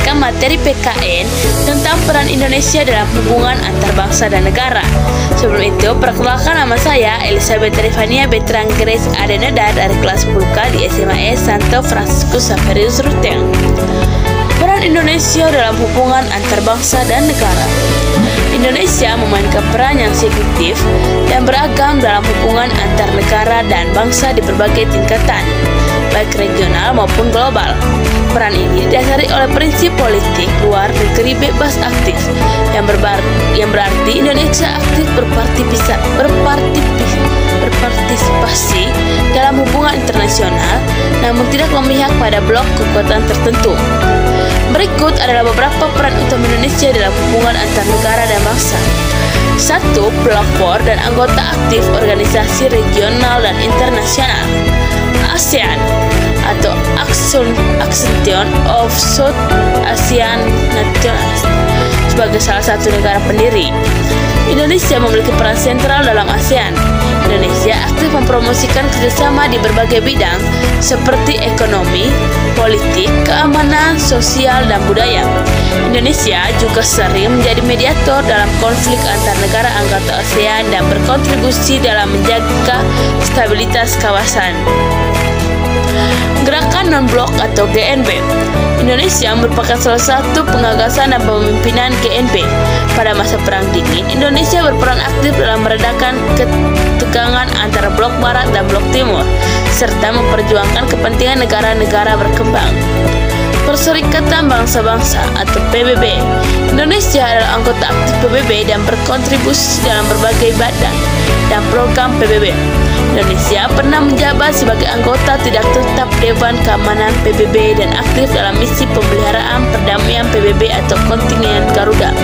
menyampaikan materi PKN tentang peran Indonesia dalam hubungan antar bangsa dan negara. Sebelum itu, perkenalkan nama saya Elizabeth Rivania Bertrand Grace Adeneda dari kelas 10K di SMA Santo Franciscus Xaverius Ruteng. Peran Indonesia dalam hubungan antar bangsa dan negara. Indonesia memainkan peran yang signifikan dan beragam dalam hubungan antar negara dan bangsa di berbagai tingkatan, baik regional maupun global. Peran ini didasari oleh prinsip politik luar negeri bebas aktif, yang berarti Indonesia aktif berpartisipasi dalam hubungan internasional, namun tidak memihak pada blok kekuatan tertentu. Berikut adalah beberapa peran utama Indonesia dalam hubungan antar negara dan bangsa. 1. Pelopor dan anggota aktif organisasi regional dan internasional. ASEAN atau Association of South Asian Nations sebagai salah satu negara pendiri. Indonesia memiliki peran sentral dalam ASEAN. Indonesia aktif mempromosikan kerjasama di berbagai bidang seperti ekonomi, politik, keamanan, sosial, dan budaya. Indonesia juga sering menjadi mediator dalam konflik antar negara anggota ASEAN dan berkontribusi dalam menjaga stabilitas kawasan. Gerakan Non-Blok atau GNB. Indonesia merupakan salah satu pengagasan dan pemimpinan GNB. Pada masa Perang Dingin, Indonesia berperan aktif dalam meredakan ketegangan antara Blok Barat dan Blok Timur, serta memperjuangkan kepentingan negara-negara berkembang. Perserikatan Bangsa-Bangsa atau PBB. Indonesia adalah anggota aktif PBB dan berkontribusi dalam berbagai badan dan program PBB. Indonesia pernah menjabat sebagai anggota tidak tetap Dewan Keamanan PBB dan aktif dalam misi pemeliharaan perdamaian PBB atau kontingen Garuda.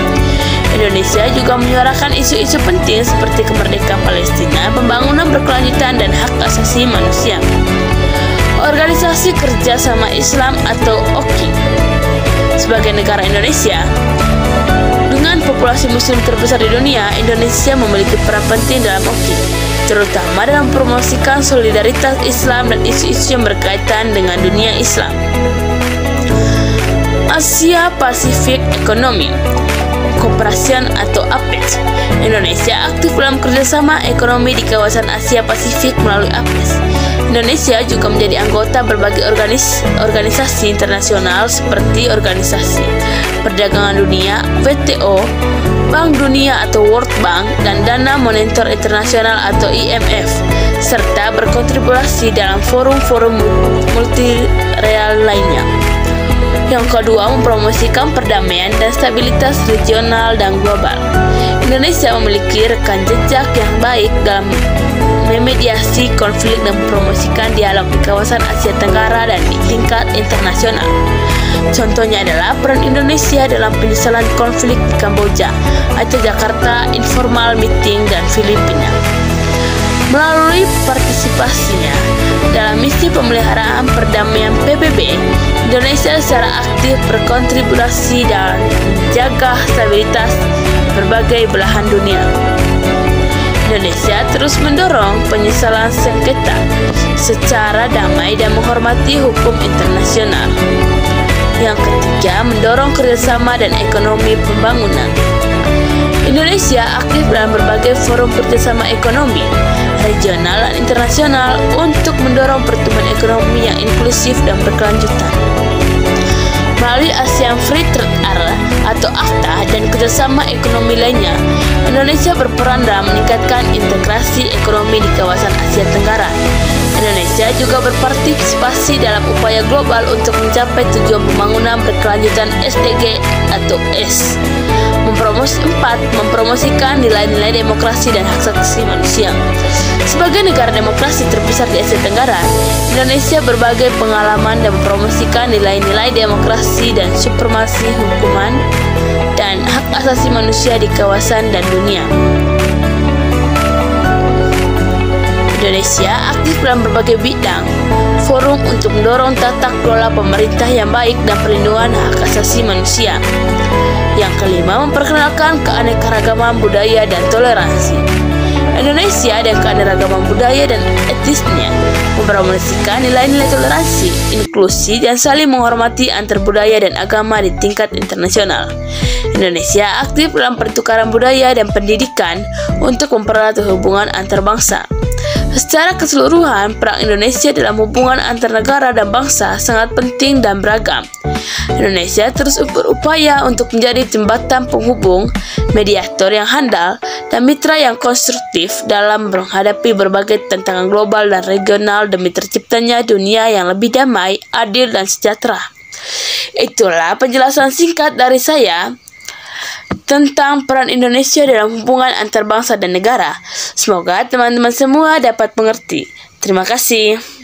Indonesia juga menyuarakan isu-isu penting seperti kemerdekaan Palestina, pembangunan berkelanjutan, dan hak asasi manusia. Organisasi Kerjasama Islam atau OKI. Sebagai negara Indonesia dengan populasi muslim terbesar di dunia, Indonesia memiliki peran penting dalam OKI, terutama dalam mempromosikan solidaritas Islam dan isu-isu yang berkaitan dengan dunia Islam. Asia Pasifik Ekonomi Cooperation atau APEC. Indonesia aktif dalam kerjasama ekonomi di kawasan Asia Pasifik melalui APEC. Indonesia juga menjadi anggota berbagai organisasi internasional seperti Organisasi Perdagangan Dunia, WTO, Bank Dunia atau World Bank, dan Dana Moneter Internasional atau IMF, serta berkontribusi dalam forum-forum multilateral lainnya. Yang kedua, mempromosikan perdamaian dan stabilitas regional dan global. Indonesia memiliki rekam jejak yang baik dalam memediasi konflik dan mempromosikan dialog di kawasan Asia Tenggara dan di tingkat internasional. Contohnya adalah peran Indonesia dalam penyelesaian konflik di Kamboja atau Jakarta Informal Meeting dan Filipina. Melalui partisipasinya dalam misi pemeliharaan perdamaian PBB, Indonesia secara aktif berkontribusi dalam menjaga stabilitas berbagai belahan dunia. Indonesia terus mendorong penyelesaian sengketa secara damai dan menghormati hukum internasional. Yang ketiga, mendorong kerjasama dan ekonomi pembangunan. Indonesia aktif dalam berbagai forum kerjasama ekonomi regional dan internasional untuk mendorong pertumbuhan ekonomi yang inklusif dan berkelanjutan. Melalui ASEAN Free Trade Area atau AFTA dan kerjasama ekonomi lainnya, Indonesia berperan dalam meningkatkan integrasi ekonomi di kawasan Asia Tenggara. Indonesia juga berpartisipasi dalam upaya global untuk mencapai tujuan pembangunan berkelanjutan SDG atau S. Mempromosikan nilai-nilai demokrasi dan hak asasi manusia. Sebagai negara demokrasi terbesar di Asia Tenggara, Indonesia berbagai pengalaman dan mempromosikan nilai-nilai demokrasi dan supremasi hukuman dan hak asasi manusia di kawasan dan dunia. Indonesia aktif dalam berbagai bidang forum untuk mendorong tata kelola pemerintah yang baik dan perlindungan hak asasi manusia. Yang kelima, memperkenalkan keanekaragaman budaya dan toleransi. Indonesia dengan keanekaragaman budaya dan etnisnya mempromosikan nilai-nilai toleransi, inklusi, dan saling menghormati antar budaya dan agama di tingkat internasional. Indonesia aktif dalam pertukaran budaya dan pendidikan untuk mempererat hubungan antar bangsa. Secara keseluruhan, peran Indonesia dalam hubungan antar negara dan bangsa sangat penting dan beragam. Indonesia terus berupaya untuk menjadi jembatan penghubung, mediator yang handal, dan mitra yang konstruktif dalam menghadapi berbagai tantangan global dan regional demi terciptanya dunia yang lebih damai, adil, dan sejahtera. Itulah penjelasan singkat dari saya tentang peran Indonesia dalam hubungan antar bangsa dan negara. Semoga teman-teman semua dapat mengerti. Terima kasih.